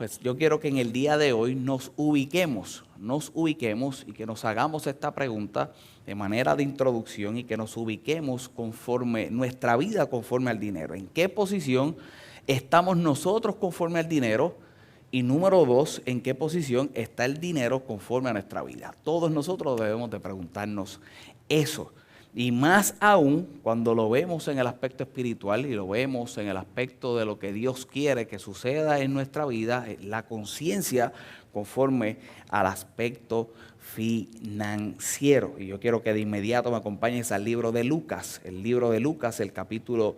pues yo quiero que en el día de hoy nos ubiquemos y que nos hagamos esta pregunta de manera de introducción y que nos ubiquemos conforme nuestra vida conforme al dinero. ¿En qué posición estamos nosotros conforme al dinero? Y número dos, ¿en qué posición está el dinero conforme a nuestra vida? Todos nosotros debemos de preguntarnos eso. Y más aún cuando lo vemos en el aspecto espiritual y lo vemos en el aspecto de lo que Dios quiere que suceda en nuestra vida, la conciencia conforme al aspecto financiero. Y yo quiero que de inmediato me acompañes al libro de Lucas, el capítulo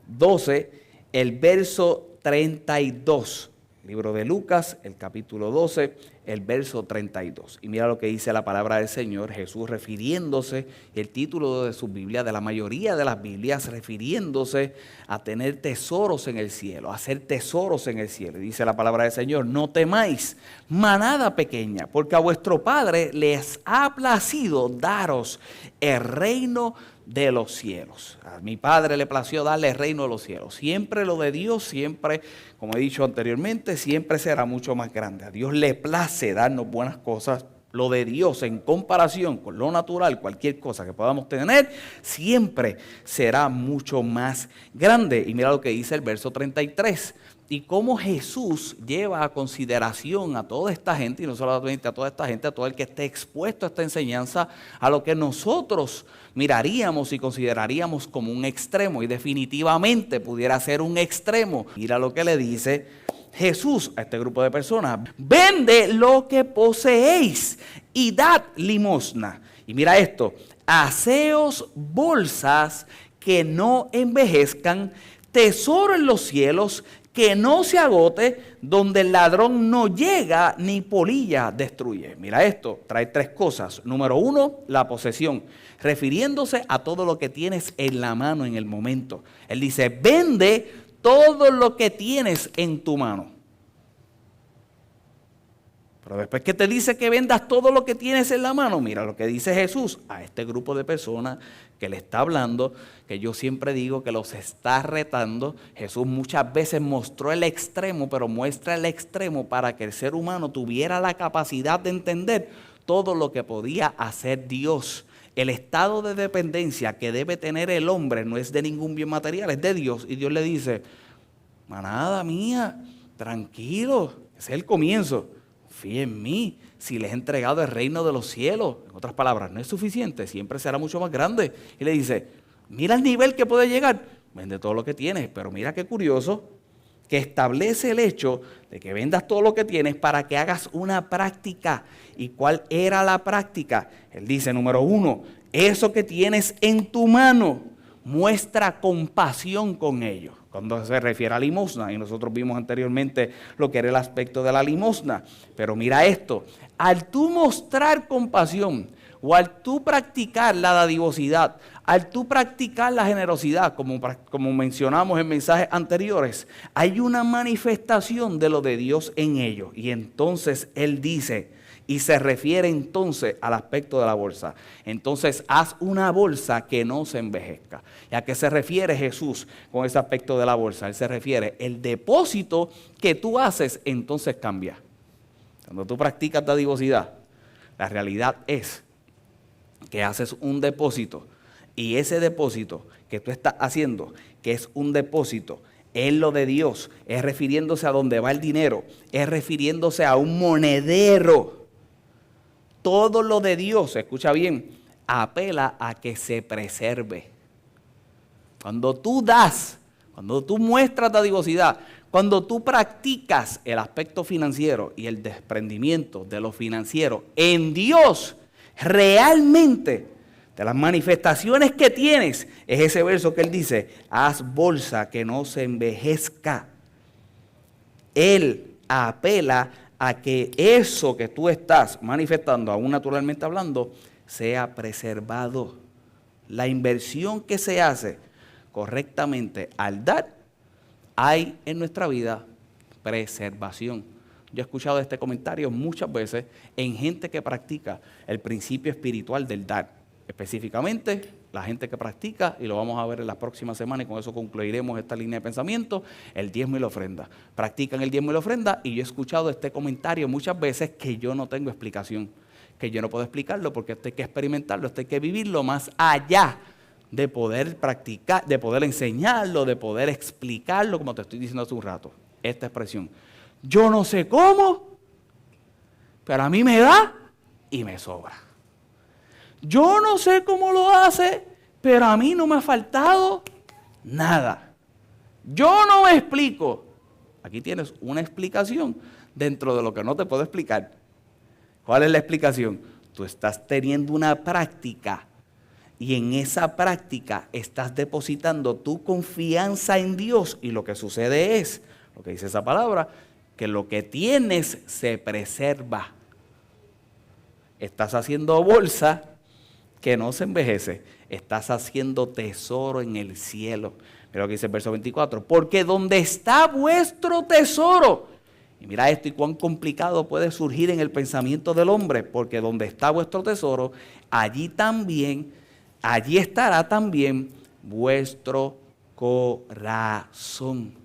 12, el verso 32. Libro de Lucas, el capítulo 12, el verso 32. Y mira lo que dice la palabra del Señor, Jesús refiriéndose, el título de su Biblia, de la mayoría de las Biblias, refiriéndose a tener tesoros en el cielo, a hacer tesoros en el cielo. Y dice la palabra del Señor, no temáis, manada pequeña, porque a vuestro Padre les ha placido daros el reino de los cielos. A mi Padre le plació darle el reino de los cielos. Siempre lo de Dios, siempre, como he dicho anteriormente, siempre será mucho más grande. A Dios le place darnos buenas cosas. Lo de Dios en comparación con lo natural, cualquier cosa que podamos tener, siempre será mucho más grande. Y mira lo que dice el verso 33. Y cómo Jesús lleva a consideración a toda esta gente, y no solamente a toda esta gente, a todo el que esté expuesto a esta enseñanza, a lo que nosotros miraríamos y consideraríamos como un extremo, y definitivamente pudiera ser un extremo. Mira lo que le dice Jesús a este grupo de personas: vende lo que poseéis y dad limosna. Y mira esto: haceos bolsas que no envejezcan, tesoro en los cielos que no se agote, donde el ladrón no llega ni polilla destruye. Mira esto, trae tres cosas. Número uno, la posesión, refiriéndose a todo lo que tienes en la mano en el momento. Él dice, vende todo lo que tienes en tu mano. Pero después que te dice que vendas todo lo que tienes en la mano, mira lo que dice Jesús a este grupo de personas que le está hablando, que yo siempre digo que los está retando. Jesús muchas veces mostró el extremo, pero muestra el extremo para que el ser humano tuviera la capacidad de entender todo lo que podía hacer Dios. El estado de dependencia que debe tener el hombre no es de ningún bien material, es de Dios. Y Dios le dice, manada mía, tranquilo, ese es el comienzo. Confía en mí, si les he entregado el reino de los cielos. En otras palabras, no es suficiente, siempre será mucho más grande. Y le dice, mira el nivel que puede llegar, vende todo lo que tienes. Pero mira qué curioso, que establece el hecho de que vendas todo lo que tienes para que hagas una práctica. ¿Y cuál era la práctica? Él dice, número uno, eso que tienes en tu mano, muestra compasión con ellos. Cuando se refiere a limosna, y nosotros vimos anteriormente lo que era el aspecto de la limosna. Pero mira esto, al tú mostrar compasión o al tú practicar la dadivosidad, al tú practicar la generosidad, como mencionamos en mensajes anteriores, hay una manifestación de lo de Dios en ellos. Y entonces Él dice, y se refiere entonces al aspecto de la bolsa. Entonces, haz una bolsa que no se envejezca. ¿Y a qué se refiere Jesús con ese aspecto de la bolsa? Él se refiere, el depósito que tú haces, entonces cambia. Cuando tú practicas dadivosidad, la realidad es que haces un depósito. Y ese depósito que tú estás haciendo, que es un depósito, es lo de Dios, es refiriéndose a dónde va el dinero, es refiriéndose a un monedero. Todo lo de Dios, escucha bien, apela a que se preserve. Cuando tú das, cuando tú muestras dadivosidad, cuando tú practicas el aspecto financiero y el desprendimiento de lo financiero en Dios, realmente, de las manifestaciones que tienes, es ese verso que Él dice, haz bolsa que no se envejezca. Él apela a que eso que tú estás manifestando, aún naturalmente hablando, sea preservado. La inversión que se hace correctamente al dar, hay en nuestra vida preservación. Yo he escuchado este comentario muchas veces en gente que practica el principio espiritual del dar. Específicamente, la gente que practica, y lo vamos a ver en las próximas semanas, y con eso concluiremos esta línea de pensamiento, el diezmo y la ofrenda. Practican el diezmo y la ofrenda, y yo he escuchado este comentario muchas veces que yo no tengo explicación, que yo no puedo explicarlo porque esto hay que experimentarlo, esto hay que vivirlo más allá de poder practicar, de poder enseñarlo, de poder explicarlo, como te estoy diciendo hace un rato, esta expresión. Yo no sé cómo, pero a mí me da y me sobra. Yo no sé cómo lo hace, pero a mí no me ha faltado nada. Yo no me explico. Aquí tienes una explicación dentro de lo que no te puedo explicar. ¿Cuál es la explicación? Tú estás teniendo una práctica y en esa práctica estás depositando tu confianza en Dios, y lo que sucede es, lo que dice esa palabra, que lo que tienes se preserva. Estás haciendo bolsa que no se envejece. Estás haciendo tesoro en el cielo. Mira lo que dice el verso 24. Porque donde está vuestro tesoro. Y mira esto y cuán complicado puede surgir en el pensamiento del hombre. Porque donde está vuestro tesoro, allí estará también vuestro corazón.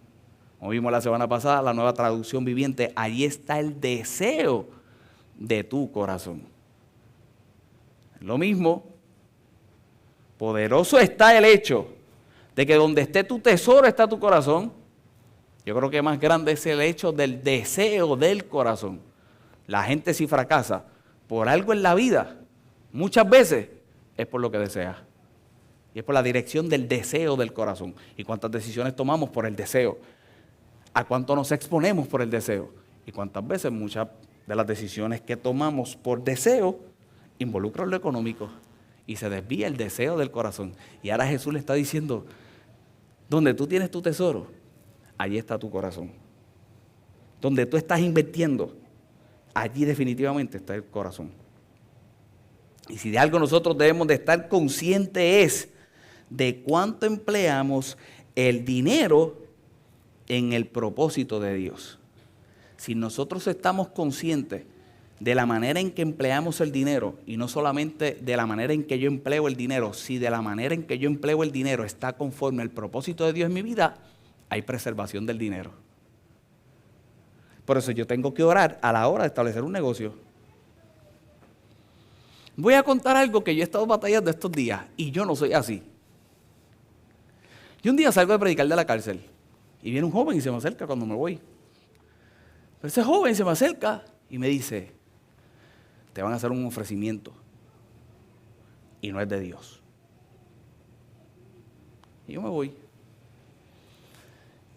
Como vimos la semana pasada, la Nueva Traducción Viviente, allí está el deseo de tu corazón. Lo mismo, poderoso está el hecho de que donde esté tu tesoro está tu corazón. Yo creo que más grande es el hecho del deseo del corazón. La gente, si fracasa por algo en la vida, muchas veces es por lo que desea. Y es por la dirección del deseo del corazón. ¿Y cuántas decisiones tomamos por el deseo? ¿A cuánto nos exponemos por el deseo? Y cuántas veces muchas de las decisiones que tomamos por deseo involucran lo económico y se desvía el deseo del corazón. Y ahora Jesús le está diciendo, donde tú tienes tu tesoro, allí está tu corazón. Donde tú estás invirtiendo, allí definitivamente está el corazón. Y si de algo nosotros debemos de estar conscientes es de cuánto empleamos el dinero en el propósito de Dios. Si nosotros estamos conscientes de la manera en que empleamos el dinero, y no solamente de la manera en que yo empleo el dinero, si de la manera en que yo empleo el dinero está conforme al propósito de Dios en mi vida, hay preservación del dinero. Por eso yo tengo que orar a la hora de establecer un negocio. Voy a contar algo que yo he estado batallando estos días, y yo no soy así. Yo un día salgo de predicar de la cárcel, y viene un joven y se me acerca cuando me voy. Pero ese joven se me acerca y me dice, te van a hacer un ofrecimiento y no es de Dios. Y yo me voy.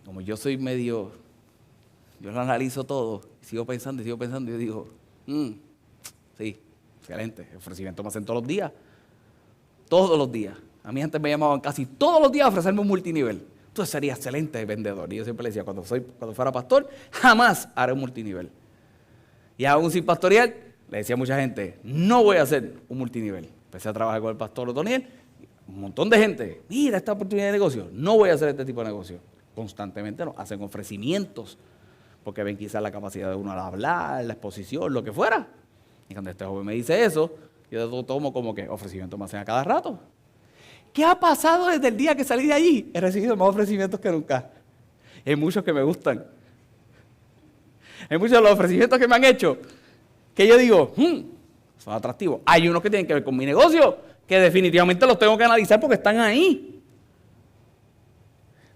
Como yo soy medio, yo lo analizo todo, y sigo pensando, y yo digo, sí, excelente, el ofrecimiento me hacen todos los días. A mí antes me llamaban casi todos los días a ofrecerme un multinivel. Entonces sería excelente vendedor. Y yo siempre le decía, cuando fuera pastor, jamás haré un multinivel. Y aún sin pastorear, le decía a mucha gente, no voy a hacer un multinivel. Empecé a trabajar con el pastor Otoniel, un montón de gente, mira esta oportunidad de negocio, no voy a hacer este tipo de negocio. Constantemente nos hacen ofrecimientos, porque ven quizás la capacidad de uno al hablar, la exposición, lo que fuera. Y cuando este joven me dice eso, yo lo tomo como que ofrecimientos me hacen a cada rato. ¿Qué ha pasado desde el día que salí de allí? He recibido más ofrecimientos que nunca. Hay muchos que me gustan. Hay muchos de los ofrecimientos que me han hecho que yo digo, son atractivos. Hay unos que tienen que ver con mi negocio, que definitivamente los tengo que analizar porque están ahí.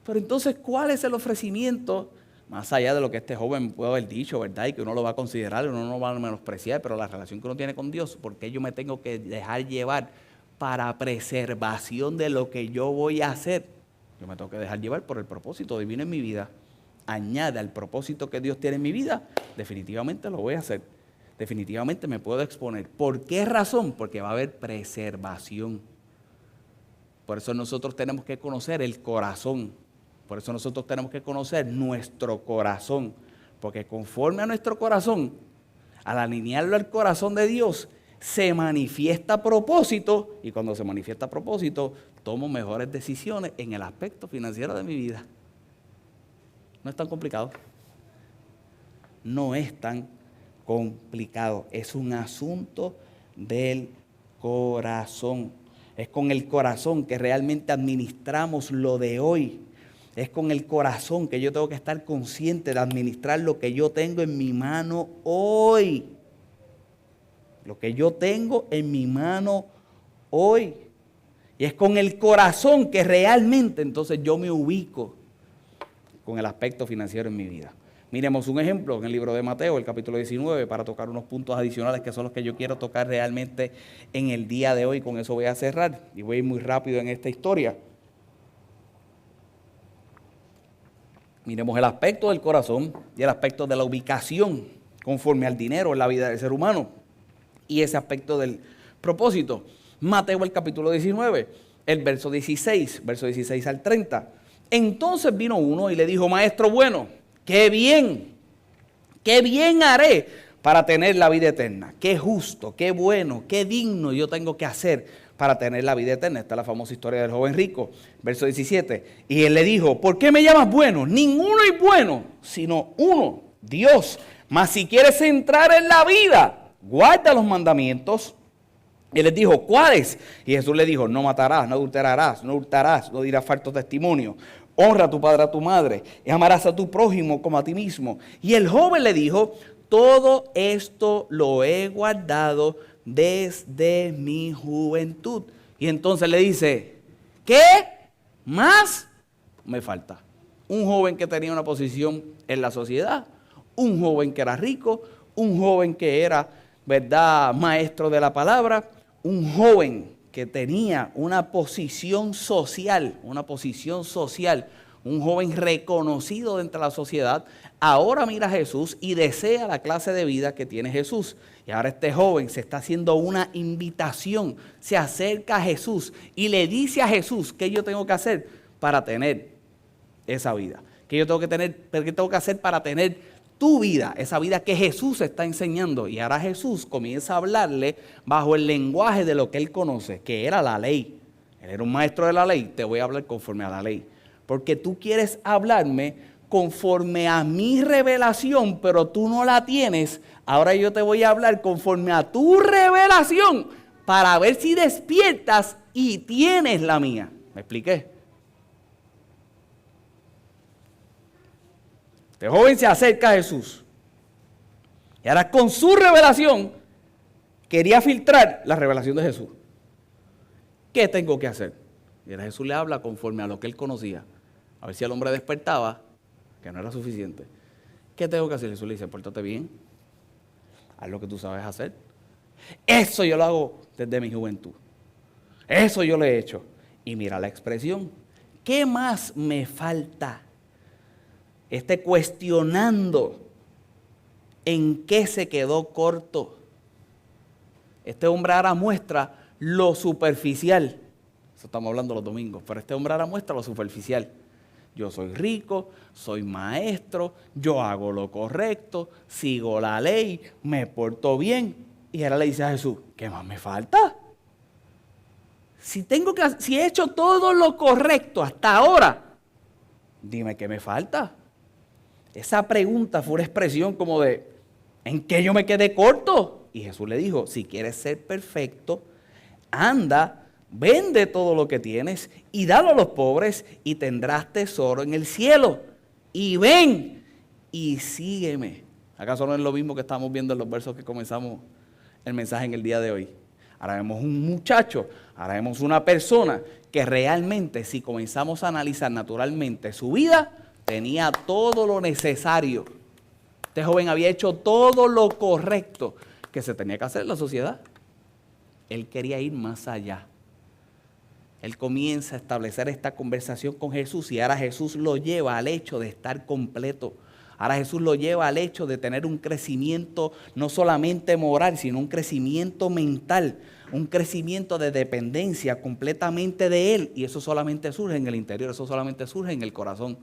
Pero entonces, ¿cuál es el ofrecimiento? Más allá de lo que este joven puede haber dicho, ¿verdad? Y que uno lo va a considerar, uno no lo va a menospreciar, pero la relación que uno tiene con Dios, porque yo me tengo que dejar llevar para preservación de lo que yo voy a hacer. Yo me tengo que dejar llevar por el propósito divino en mi vida. Añade al propósito que Dios tiene en mi vida, definitivamente lo voy a hacer. Definitivamente me puedo exponer. ¿Por qué razón? Porque va a haber preservación. Por eso nosotros tenemos que conocer el corazón. Por eso nosotros tenemos que conocer nuestro corazón. Porque conforme a nuestro corazón, al alinearlo al corazón de Dios, se manifiesta propósito, y cuando se manifiesta propósito, tomo mejores decisiones en el aspecto financiero de mi vida. No es tan complicado. No es tan complicado. Es un asunto del corazón. Es con el corazón que realmente administramos lo de hoy. Es con el corazón que yo tengo que estar consciente de administrar lo que yo tengo en mi mano hoy. Lo que yo tengo en mi mano hoy. Y es con el corazón que realmente entonces yo me ubico con el aspecto financiero en mi vida. Miremos un ejemplo en el libro de Mateo, el capítulo 19, para tocar unos puntos adicionales que son los que yo quiero tocar realmente en el día de hoy. Con eso voy a cerrar y voy a ir muy rápido en esta historia. Miremos el aspecto del corazón y el aspecto de la ubicación conforme al dinero en la vida del ser humano y ese aspecto del propósito. Mateo el capítulo 19, el verso 16 al 30. Entonces vino uno y le dijo: Maestro bueno, qué bien haré para tener la vida eterna. Qué justo, qué bueno, qué digno yo tengo que hacer para tener la vida eterna. Esta es la famosa historia del joven rico, verso 17. Y él le dijo: ¿por qué me llamas bueno? Ninguno es bueno, sino uno, Dios. Mas si quieres entrar en la vida, guarda los mandamientos. Él les dijo: ¿cuáles? Y Jesús le dijo: no matarás, no adulterarás, no hurtarás, no dirás falso testimonio. Honra a tu padre, a tu madre, y amarás a tu prójimo como a ti mismo. Y el joven le dijo: todo esto lo he guardado desde mi juventud. Y entonces le dice: ¿qué más me falta? Un joven que tenía una posición en la sociedad, un joven que era rico, un joven que era, ¿verdad?, maestro de la palabra, un joven que tenía una posición social, un joven reconocido dentro de la sociedad. Ahora mira a Jesús y desea la clase de vida que tiene Jesús. Y ahora este joven se está haciendo una invitación, se acerca a Jesús y le dice a Jesús: ¿qué yo tengo que hacer para tener esa vida? ¿Qué tengo que hacer para tener tu vida? Esa vida que Jesús está enseñando. Y ahora Jesús comienza a hablarle bajo el lenguaje de lo que él conoce, que era la ley. Él era un maestro de la ley. Te voy a hablar conforme a la ley, porque tú quieres hablarme conforme a mi revelación, pero tú no la tienes. Ahora yo te voy a hablar conforme a tu revelación para ver si despiertas y tienes la mía. ¿Me expliqué? Este joven se acerca a Jesús y ahora con su revelación quería filtrar la revelación de Jesús. ¿Qué tengo que hacer? Y ahora Jesús le habla conforme a lo que él conocía. A ver si el hombre despertaba, que no era suficiente. ¿Qué tengo que hacer? Jesús le dice: pórtate bien, haz lo que tú sabes hacer. Eso yo lo hago desde mi juventud. Eso yo lo he hecho. Y mira la expresión: ¿qué más me falta? Cuestionando en qué se quedó corto. Este hombre ahora muestra lo superficial. Eso estamos hablando los domingos, pero este hombre ahora muestra lo superficial. Yo soy rico, soy maestro, yo hago lo correcto, sigo la ley, me porto bien. Y ahora le dice a Jesús: ¿qué más me falta? Si he hecho todo lo correcto hasta ahora, dime qué me falta. Esa pregunta fue una expresión como de: ¿en qué yo me quedé corto? Y Jesús le dijo: si quieres ser perfecto, anda, vende todo lo que tienes y dalo a los pobres y tendrás tesoro en el cielo. Y ven y sígueme. ¿Acaso no es lo mismo que estamos viendo en los versos que comenzamos el mensaje en el día de hoy? Ahora vemos un muchacho, ahora vemos una persona que realmente, si comenzamos a analizar naturalmente su vida, tenía todo lo necesario. Este joven había hecho todo lo correcto que se tenía que hacer en la sociedad. Él quería ir más allá. Él comienza a establecer esta conversación con Jesús y ahora Jesús lo lleva al hecho de estar completo. Ahora Jesús lo lleva al hecho de tener un crecimiento no solamente moral, sino un crecimiento mental, un crecimiento de dependencia completamente de Él. Y eso solamente surge en el interior, eso solamente surge en el corazón.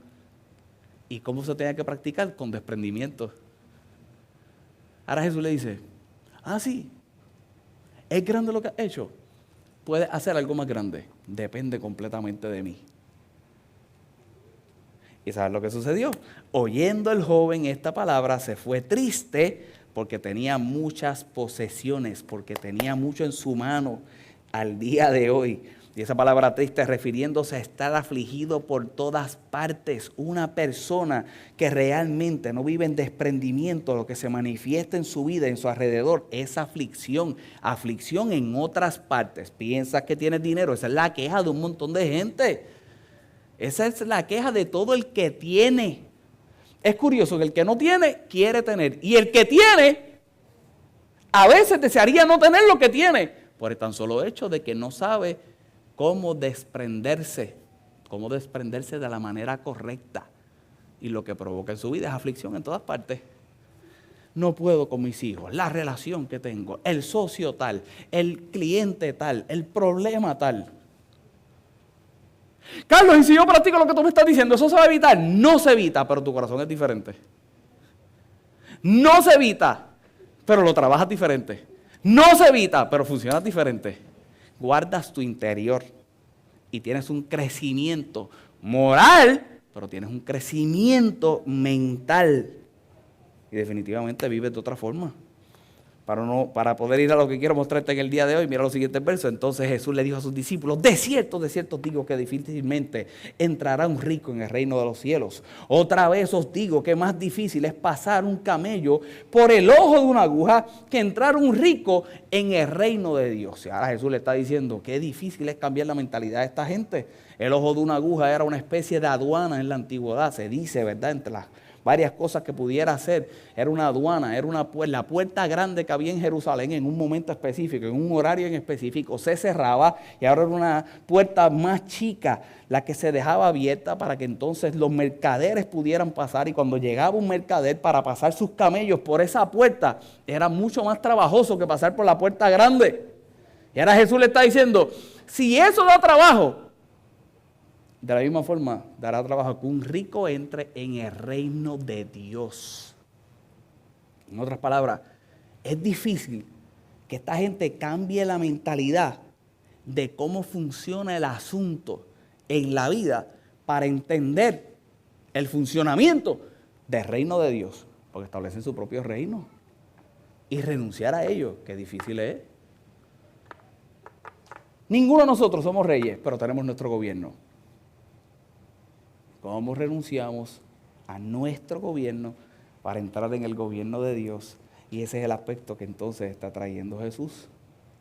¿Y cómo se tenía que practicar? Con desprendimiento. Ahora Jesús le dice: sí, es grande lo que has hecho. Puedes hacer algo más grande. Depende completamente de mí. ¿Y sabes lo que sucedió? Oyendo el joven esta palabra, se fue triste porque tenía muchas posesiones, porque tenía mucho en su mano. al día de hoy. Y esa palabra triste refiriéndose a estar afligido por todas partes. Una persona que realmente no vive en desprendimiento, lo que se manifiesta en su vida, en su alrededor, es aflicción. Aflicción en otras partes. Piensas que tienes dinero, esa es la queja de un montón de gente. Esa es la queja de todo el que tiene. Es curioso que el que no tiene, quiere tener. Y el que tiene, a veces desearía no tener lo que tiene, por el tan solo hecho de que no sabe cómo desprenderse de la manera correcta. Y lo que provoca en su vida es aflicción en todas partes. No puedo con mis hijos, la relación que tengo, el socio tal, el cliente tal, el problema tal. Carlos, y si yo practico lo que tú me estás diciendo, ¿eso se va a evitar? No se evita, pero tu corazón es diferente. No se evita, pero lo trabajas diferente. No se evita, pero funcionas diferente. Guardas tu interior y tienes un crecimiento moral, pero tienes un crecimiento mental. Y definitivamente vives de otra forma. Para poder ir a lo que quiero mostrarte en el día de hoy, mira los siguientes versos. Entonces Jesús le dijo a sus discípulos: de cierto digo que difícilmente entrará un rico en el reino de los cielos. Otra vez os digo que más difícil es pasar un camello por el ojo de una aguja que entrar un rico en el reino de Dios. Y ahora Jesús le está diciendo qué difícil es cambiar la mentalidad de esta gente. El ojo de una aguja era una especie de aduana en la antigüedad, se dice, ¿verdad? Entre las varias cosas que pudiera hacer, era una aduana, era la puerta grande que había en Jerusalén en un momento específico, en un horario en específico, se cerraba y ahora era una puerta más chica, la que se dejaba abierta para que entonces los mercaderes pudieran pasar, y cuando llegaba un mercader para pasar sus camellos por esa puerta, era mucho más trabajoso que pasar por la puerta grande. Y ahora Jesús le está diciendo, si eso da trabajo, de la misma forma, dará trabajo que un rico entre en el reino de Dios. En otras palabras, es difícil que esta gente cambie la mentalidad de cómo funciona el asunto en la vida para entender el funcionamiento del reino de Dios, porque establecen su propio reino y renunciar a ello, qué difícil es. Ninguno de nosotros somos reyes, pero tenemos nuestro gobierno. ¿Cómo renunciamos a nuestro gobierno para entrar en el gobierno de Dios? Y ese es el aspecto que entonces está trayendo Jesús.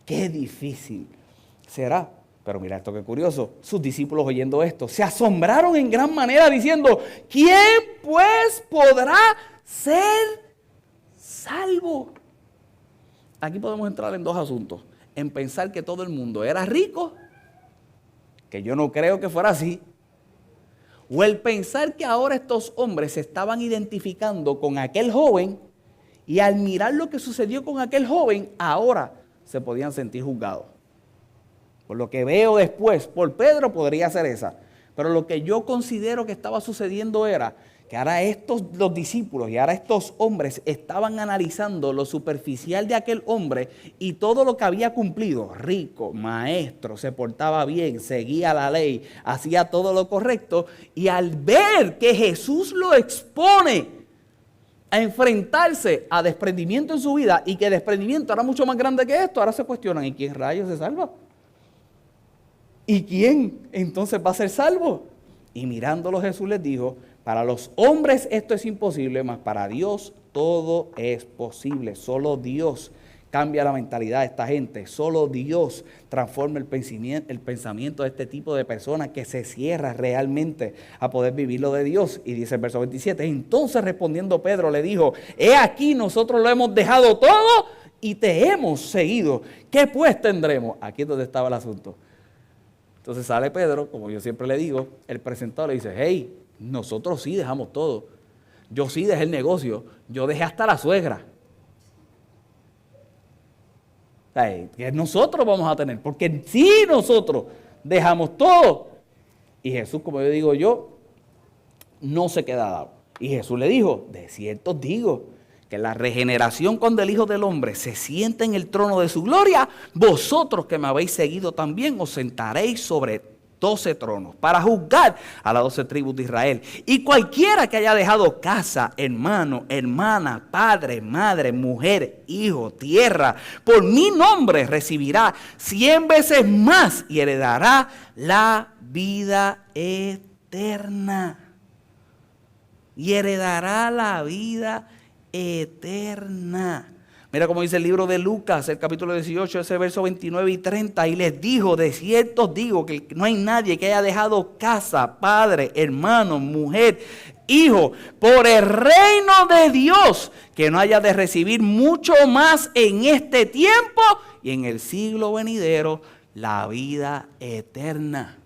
¡Qué difícil será! Pero mira esto, qué curioso. Sus discípulos, oyendo esto, se asombraron en gran manera diciendo, ¿quién pues podrá ser salvo? Aquí podemos entrar en dos asuntos. En pensar que todo el mundo era rico, que yo no creo que fuera así. O el pensar que ahora estos hombres se estaban identificando con aquel joven y al mirar lo que sucedió con aquel joven, ahora se podían sentir juzgados. Por lo que veo después, por Pedro podría ser esa. Pero lo que yo considero que estaba sucediendo era que ahora los discípulos y ahora estos hombres estaban analizando lo superficial de aquel hombre y todo lo que había cumplido. Rico, maestro, se portaba bien, seguía la ley, hacía todo lo correcto. Y al ver que Jesús lo expone a enfrentarse a desprendimiento en su vida y que el desprendimiento era mucho más grande que esto, ahora se cuestionan, ¿y quién rayos se salva? ¿Y quién entonces va a ser salvo? Y mirándolo Jesús les dijo, para los hombres esto es imposible, mas para Dios todo es posible. Solo Dios cambia la mentalidad de esta gente. Solo Dios transforma el pensamiento de este tipo de personas que se cierra realmente a poder vivir lo de Dios. Y dice el verso 27, entonces respondiendo Pedro le dijo, he aquí nosotros lo hemos dejado todo y te hemos seguido. ¿Qué pues tendremos? Aquí es donde estaba el asunto. Entonces sale Pedro, como yo siempre le digo, el presentador le dice, hey, nosotros sí dejamos todo. Yo sí dejé el negocio. Yo dejé hasta la suegra. Que nosotros vamos a tener. Porque sí nosotros dejamos todo. Y Jesús, como yo digo no se queda dado. Y Jesús le dijo, de cierto os digo, que la regeneración cuando el Hijo del Hombre se sienta en el trono de su gloria, vosotros que me habéis seguido también os sentaréis sobre 12 tronos para juzgar a las 12 tribus de Israel. Y cualquiera que haya dejado casa, hermano, hermana, padre, madre, mujer, hijo, tierra, por mi nombre recibirá 100 veces más y heredará la vida eterna. Y heredará la vida eterna. Mira cómo dice el libro de Lucas, el capítulo 18, ese verso 29 y 30. Y les dijo, de cierto os digo que no hay nadie que haya dejado casa, padre, hermano, mujer, hijo, por el reino de Dios, que no haya de recibir mucho más en este tiempo y en el siglo venidero, la vida eterna.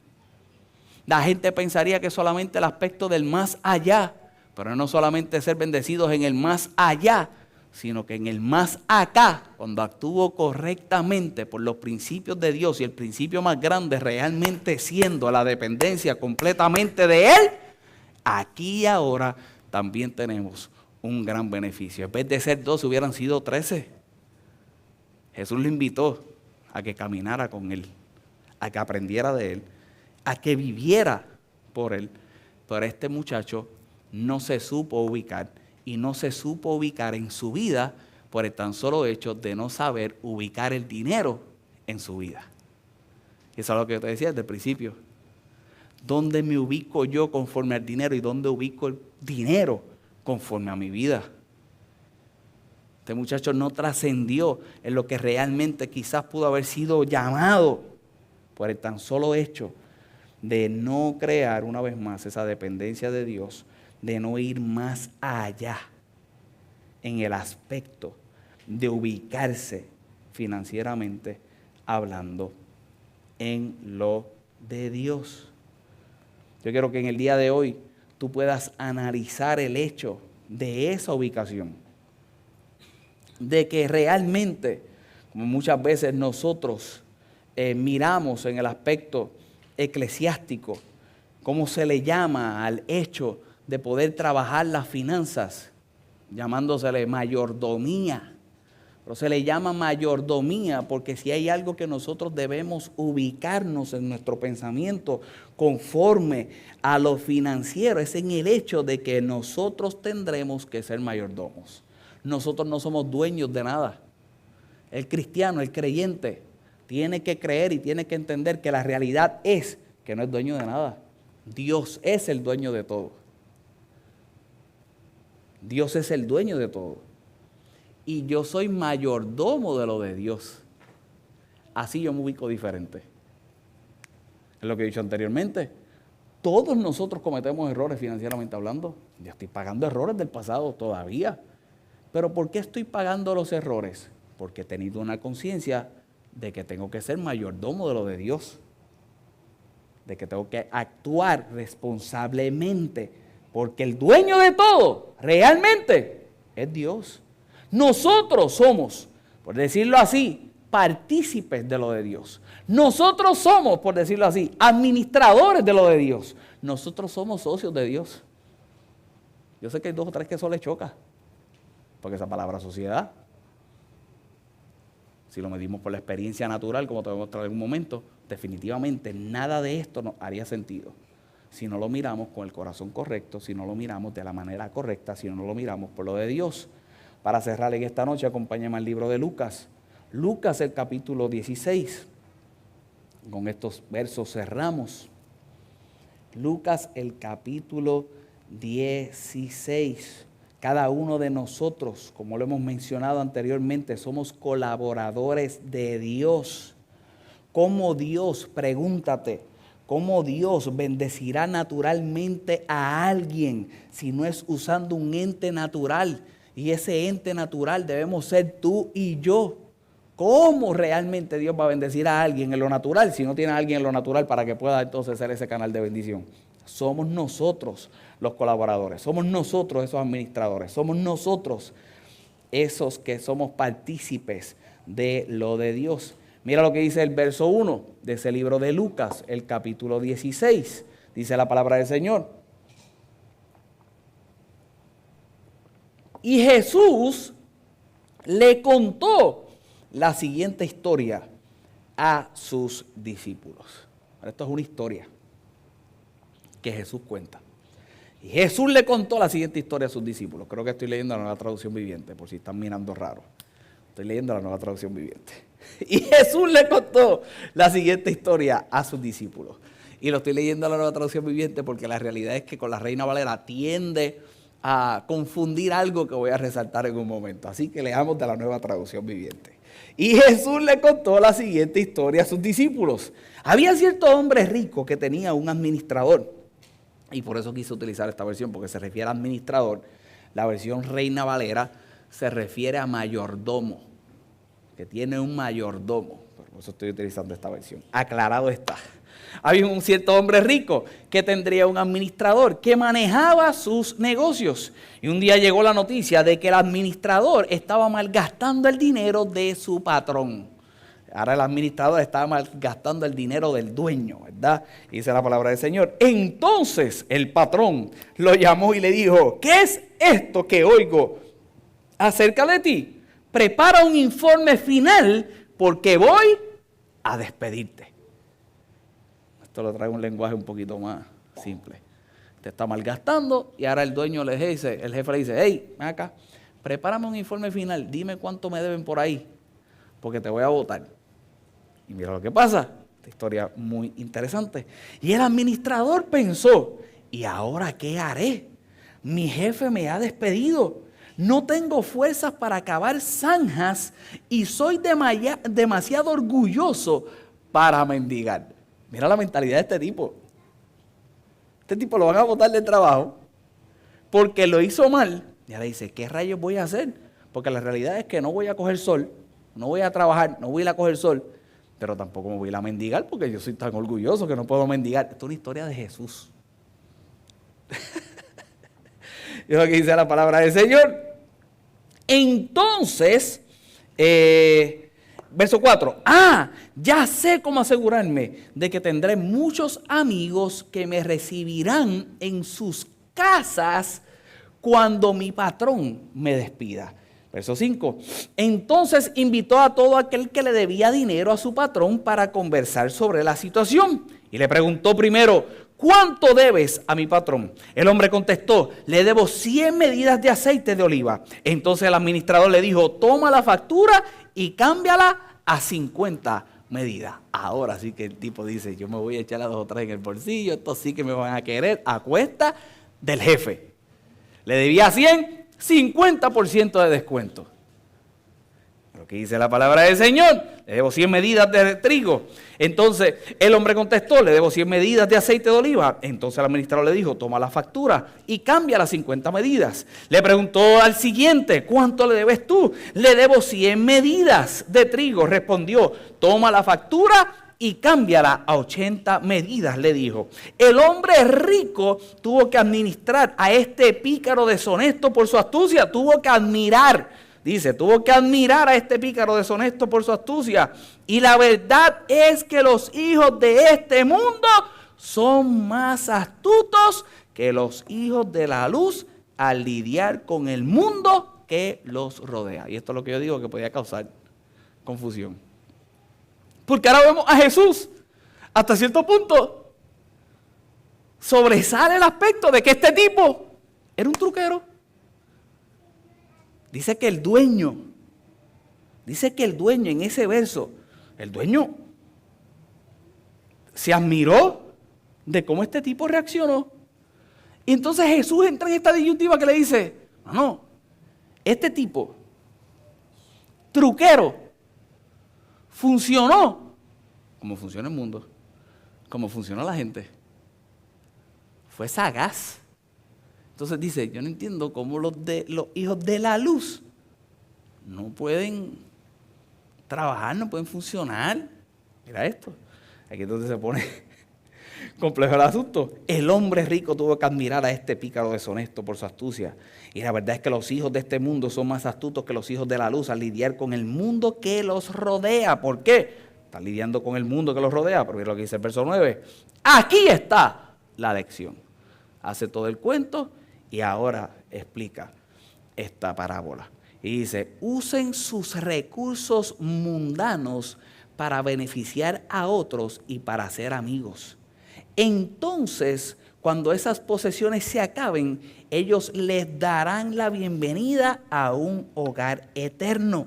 La gente pensaría que solamente el aspecto del más allá, pero no solamente ser bendecidos en el más allá, sino que en el más acá, cuando actúo correctamente por los principios de Dios y el principio más grande realmente siendo la dependencia completamente de Él, aquí y ahora también tenemos un gran beneficio. En vez de ser 12 hubieran sido 13. Jesús lo invitó a que caminara con Él, a que aprendiera de Él, a que viviera por Él. Pero este muchacho no se supo ubicar. Y no se supo ubicar en su vida por el tan solo hecho de no saber ubicar el dinero en su vida. Y eso es lo que yo te decía desde el principio. ¿Dónde me ubico yo conforme al dinero y dónde ubico el dinero conforme a mi vida? Este muchacho no trascendió en lo que realmente quizás pudo haber sido llamado por el tan solo hecho de no crear una vez más esa dependencia de Dios, de no ir más allá en el aspecto de ubicarse financieramente hablando en lo de Dios. Yo quiero que en el día de hoy tú puedas analizar el hecho de esa ubicación, de que realmente, como muchas veces nosotros miramos en el aspecto eclesiástico, cómo se le llama al hecho de poder trabajar las finanzas, llamándosele mayordomía. Pero se le llama mayordomía porque si hay algo que nosotros debemos ubicarnos en nuestro pensamiento conforme a lo financiero, es en el hecho de que nosotros tendremos que ser mayordomos. Nosotros no somos dueños de nada. El cristiano, el creyente, tiene que creer y tiene que entender que la realidad es que no es dueño de nada. Dios es el dueño de todo. Dios es el dueño de todo. Y yo soy mayordomo de lo de Dios. Así yo me ubico diferente. Es lo que he dicho anteriormente. Todos nosotros cometemos errores financieramente hablando. Yo estoy pagando errores del pasado todavía. ¿Pero por qué estoy pagando los errores? Porque he tenido una conciencia de que tengo que ser mayordomo de lo de Dios. De que tengo que actuar responsablemente. Porque el dueño de todo, realmente, es Dios. Nosotros somos, por decirlo así, partícipes de lo de Dios. Nosotros somos, por decirlo así, administradores de lo de Dios. Nosotros somos socios de Dios. Yo sé que hay 2 o 3 que eso les choca. Porque esa palabra sociedad, si lo medimos por la experiencia natural, como te voy a mostrar en un momento, definitivamente nada de esto nos haría sentido. Si no lo miramos con el corazón correcto, si no lo miramos de la manera correcta, si no lo miramos por lo de Dios. Para cerrar en esta noche, acompáñame al libro de Lucas. Lucas, el capítulo 16. Con estos versos cerramos. Lucas, el capítulo 16. Cada uno de nosotros, como lo hemos mencionado anteriormente, somos colaboradores de Dios. ¿Cómo Dios, pregúntate, cómo Dios bendecirá naturalmente a alguien si no es usando un ente natural? Y ese ente natural debemos ser tú y yo. ¿Cómo realmente Dios va a bendecir a alguien en lo natural si no tiene a alguien en lo natural para que pueda entonces ser ese canal de bendición? Somos nosotros los colaboradores, somos nosotros esos administradores, somos nosotros esos que somos partícipes de lo de Dios. Mira lo que dice el verso 1 de ese libro de Lucas, el capítulo 16. Dice la palabra del Señor. Y Jesús le contó la siguiente historia a sus discípulos. Esto es una historia que Jesús cuenta. Y Jesús le contó la siguiente historia a sus discípulos. Creo que estoy leyendo la Nueva Traducción Viviente, por si están mirando raro. Estoy leyendo la Nueva Traducción Viviente. Y Jesús le contó la siguiente historia a sus discípulos. Y lo estoy leyendo la Nueva Traducción Viviente porque la realidad es que con la Reina Valera tiende a confundir algo que voy a resaltar en un momento. Así que leamos de la Nueva Traducción Viviente. Y Jesús le contó la siguiente historia a sus discípulos. Había cierto hombre rico que tenía un administrador. Y por eso quise utilizar esta versión, porque se refiere a administrador. La versión Reina Valera se refiere a mayordomo, que tiene un mayordomo. Por eso estoy utilizando esta versión. Aclarado está. Había un cierto hombre rico que tendría un administrador que manejaba sus negocios. Y un día llegó la noticia de que el administrador estaba malgastando el dinero de su patrón. Ahora el administrador estaba malgastando el dinero del dueño, ¿verdad? Y dice la palabra del Señor. Entonces el patrón lo llamó y le dijo, ¿qué es esto que oigo acerca de ti? Prepara un informe final porque voy a despedirte. Esto lo trae un lenguaje un poquito más simple. Te está malgastando y ahora el dueño le dice, el jefe le dice, hey, ven acá, prepárame un informe final, dime cuánto me deben por ahí, porque te voy a votar. Y mira lo que pasa, esta historia muy interesante. Y el administrador pensó, ¿y ahora qué haré? Mi jefe me ha despedido, no tengo fuerzas para cavar zanjas y soy demasiado orgulloso para mendigar. Mira la mentalidad de este tipo. Este tipo lo van a botar del trabajo porque lo hizo mal. Y ahora dice, ¿qué rayos voy a hacer? Porque la realidad es que no voy a coger sol, no voy a trabajar, no voy a ir a coger sol, pero tampoco me voy a ir a mendigar porque yo soy tan orgulloso que no puedo mendigar. Esto es una historia de Jesús. Es lo que dice la palabra del Señor. Entonces, verso 4. Ya sé cómo asegurarme de que tendré muchos amigos que me recibirán en sus casas cuando mi patrón me despida. Verso 5. Entonces invitó a todo aquel que le debía dinero a su patrón para conversar sobre la situación. Y le preguntó primero, ¿cuánto debes a mi patrón? El hombre contestó, le debo 100 medidas de aceite de oliva. Entonces el administrador le dijo, toma la factura y cámbiala a 50 medidas. Ahora sí que el tipo dice, yo me voy a echar a 2 o 3 en el bolsillo, estos sí que me van a querer a cuesta del jefe. Le debía 100, 50% de descuento. Lo que dice la palabra del Señor, le debo 100 medidas de trigo. Entonces el hombre contestó, le debo 100 medidas de aceite de oliva. Entonces el administrador le dijo, toma la factura y cambia las 50 medidas. Le preguntó al siguiente, ¿cuánto le debes tú? Le debo 100 medidas de trigo. Respondió, toma la factura y cámbiala a 80 medidas, le dijo. El hombre rico tuvo que administrar a este pícaro deshonesto por su astucia, tuvo que admirar. Dice, tuvo que admirar a este pícaro deshonesto por su astucia. Y la verdad es que los hijos de este mundo son más astutos que los hijos de la luz al lidiar con el mundo que los rodea. Y esto es lo que yo digo que podía causar confusión. Porque ahora vemos a Jesús, hasta cierto punto, sobresale el aspecto de que este tipo era un truquero. Dice que el dueño en ese verso, el dueño se admiró de cómo este tipo reaccionó. Y entonces Jesús entra en esta disyuntiva que le dice, no, este tipo, truquero, funcionó como funciona el mundo, como funciona la gente. Fue sagaz. Entonces dice, yo no entiendo cómo los hijos de la luz no pueden trabajar, no pueden funcionar. Mira esto. Aquí entonces se pone complejo el asunto. El hombre rico tuvo que admirar a este pícaro deshonesto por su astucia. Y la verdad es que los hijos de este mundo son más astutos que los hijos de la luz al lidiar con el mundo que los rodea. ¿Por qué? Están lidiando con el mundo que los rodea. Pero mira lo que dice el verso 9. Aquí está la lección. Hace todo el cuento y ahora explica esta parábola. Y dice, usen sus recursos mundanos para beneficiar a otros y para ser amigos. Entonces, cuando esas posesiones se acaben, ellos les darán la bienvenida a un hogar eterno.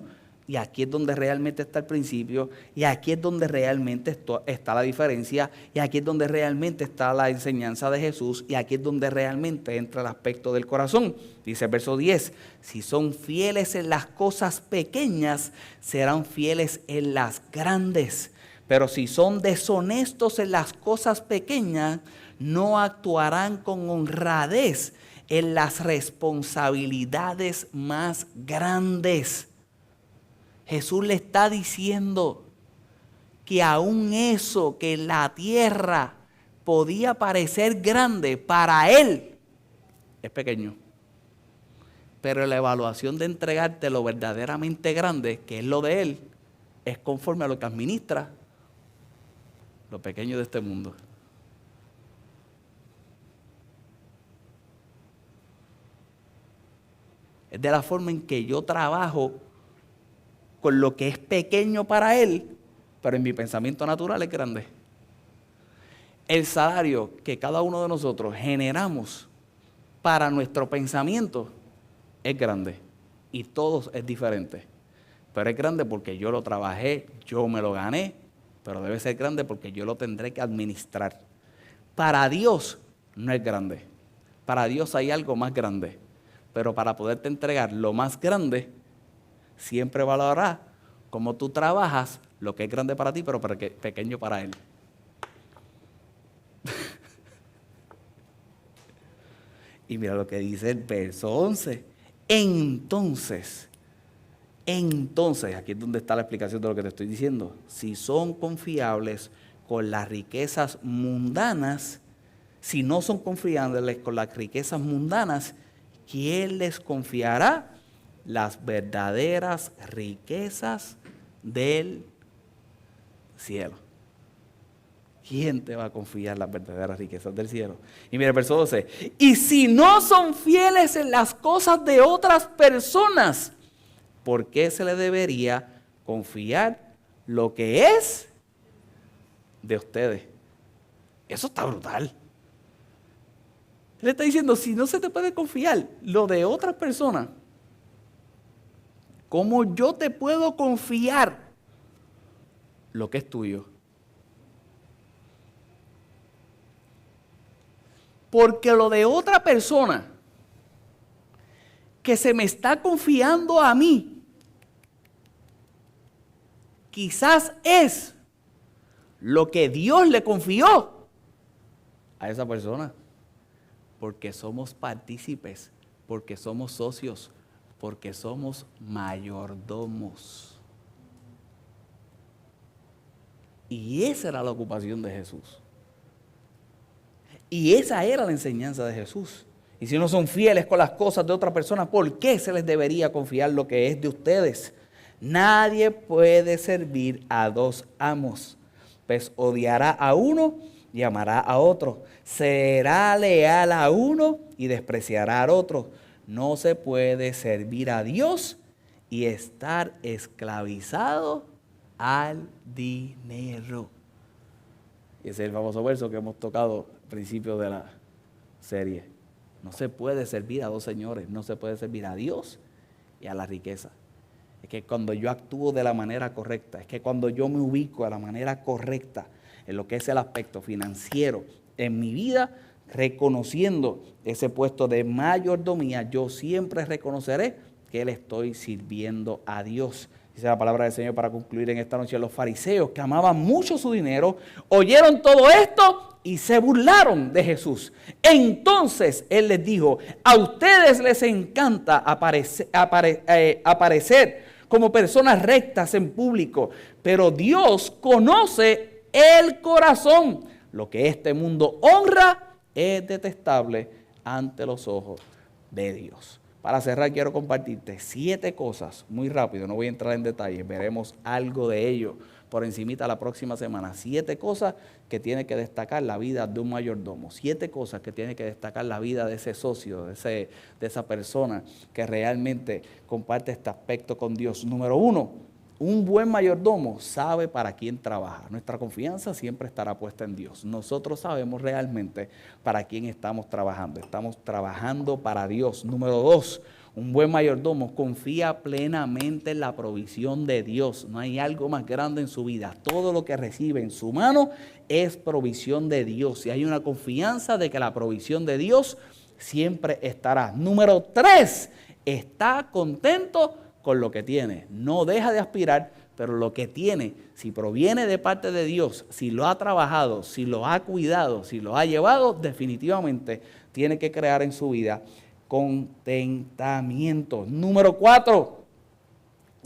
Y aquí es donde realmente está el principio, y aquí es donde realmente está la diferencia, y aquí es donde realmente está la enseñanza de Jesús, y aquí es donde realmente entra el aspecto del corazón. Dice el verso 10, si son fieles en las cosas pequeñas, serán fieles en las grandes. Pero si son deshonestos en las cosas pequeñas, no actuarán con honradez en las responsabilidades más grandes. Jesús le está diciendo que aún eso que en la tierra podía parecer grande, para Él es pequeño. Pero la evaluación de entregarte lo verdaderamente grande, que es lo de Él, es conforme a lo que administra lo pequeño de este mundo. Es de la forma en que yo trabajo con lo que es pequeño para Él, pero en mi pensamiento natural es grande. El salario que cada uno de nosotros generamos para nuestro pensamiento es grande y todos es diferente. Pero es grande porque yo lo trabajé, yo me lo gané, pero debe ser grande porque yo lo tendré que administrar. Para Dios no es grande. Para Dios hay algo más grande. Pero para poderte entregar lo más grande, siempre valorará cómo tú trabajas lo que es grande para ti, pero pequeño para Él. Y mira lo que dice el verso 11. Entonces, aquí es donde está la explicación de lo que te estoy diciendo. Si son confiables con las riquezas mundanas, si no son confiables con las riquezas mundanas, ¿quién les confiará las verdaderas riquezas del cielo? ¿Quién te va a confiar las verdaderas riquezas del cielo? Y mira el verso 12. Y si no son fieles en las cosas de otras personas, ¿por qué se le debería confiar lo que es de ustedes? Eso está brutal. Él está diciendo, si no se te puede confiar lo de otras personas, ¿cómo yo te puedo confiar lo que es tuyo? Porque lo de otra persona que se me está confiando a mí, quizás es lo que Dios le confió a esa persona. Porque somos partícipes, porque somos socios, porque somos mayordomos. Y esa era la ocupación de Jesús. Y esa era la enseñanza de Jesús. Y si no son fieles con las cosas de otra persona, ¿por qué se les debería confiar lo que es de ustedes? Nadie puede servir a dos amos, pues odiará a uno y amará a otro. Será leal a uno y despreciará al otro. No se puede servir a Dios y estar esclavizado al dinero. Y ese es el famoso verso que hemos tocado al principio de la serie. No se puede servir a dos señores, no se puede servir a Dios y a la riqueza. Es que cuando yo actúo de la manera correcta, es que cuando yo me ubico de la manera correcta en lo que es el aspecto financiero en mi vida, reconociendo ese puesto de mayordomía, yo siempre reconoceré que le estoy sirviendo a Dios. Dice la palabra del Señor para concluir en esta noche: los fariseos, que amaban mucho su dinero, oyeron todo esto y se burlaron de Jesús. Entonces Él les dijo: a ustedes les encanta aparecer como personas rectas en público, pero Dios conoce el corazón. Lo que este mundo honra es detestable ante los ojos de Dios. Para cerrar, quiero compartirte 7 cosas, muy rápido, no voy a entrar en detalles, veremos algo de ello por encimita la próxima semana. 7 cosas que tiene que destacar la vida de un mayordomo, 7 cosas que tiene que destacar la vida de ese socio, de esa persona que realmente comparte este aspecto con Dios. Número 1, Un buen mayordomo sabe para quién trabaja. Nuestra confianza siempre estará puesta en Dios. Nosotros sabemos realmente para quién estamos trabajando. Estamos trabajando para Dios. Número 2, un buen mayordomo confía plenamente en la provisión de Dios. No hay algo más grande en su vida. Todo lo que recibe en su mano es provisión de Dios. Y hay una confianza de que la provisión de Dios siempre estará. Número 3, está contento con lo que tiene. No deja de aspirar, pero lo que tiene, si proviene de parte de Dios, si lo ha trabajado, si lo ha cuidado, si lo ha llevado, definitivamente tiene que crear en su vida contentamiento. Número 4,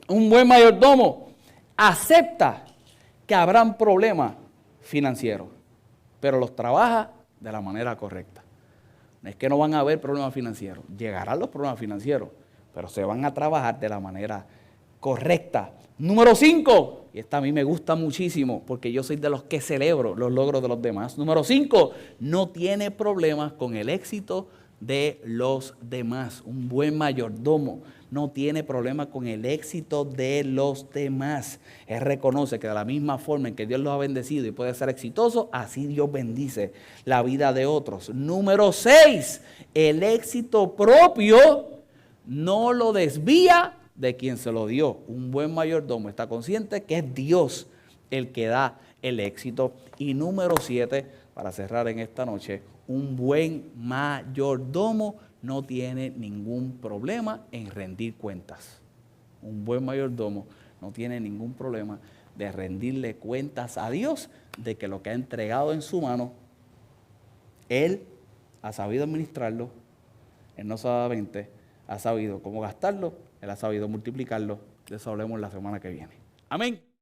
un buen mayordomo acepta que habrán problemas financieros, pero los trabaja de la manera correcta. No es que no van a haber problemas financieros, llegarán los problemas financieros, pero se van a trabajar de la manera correcta. Número 5, y esta a mí me gusta muchísimo porque yo soy de los que celebro los logros de los demás. Número 5, no tiene problemas con el éxito de los demás. Un buen mayordomo no tiene problema con el éxito de los demás. Él reconoce que de la misma forma en que Dios los ha bendecido y puede ser exitoso, así Dios bendice la vida de otros. Número 6, el éxito propio no lo desvía de quien se lo dio. Un buen mayordomo está consciente que es Dios el que da el éxito. Y número 7, para cerrar en esta noche, un buen mayordomo no tiene ningún problema en rendir cuentas. Un buen mayordomo no tiene ningún problema de rendirle cuentas a Dios de que lo que ha entregado en su mano, Él ha sabido administrarlo, Él no solamente ha sabido cómo gastarlo, Él ha sabido multiplicarlo. De eso hablemos la semana que viene. Amén.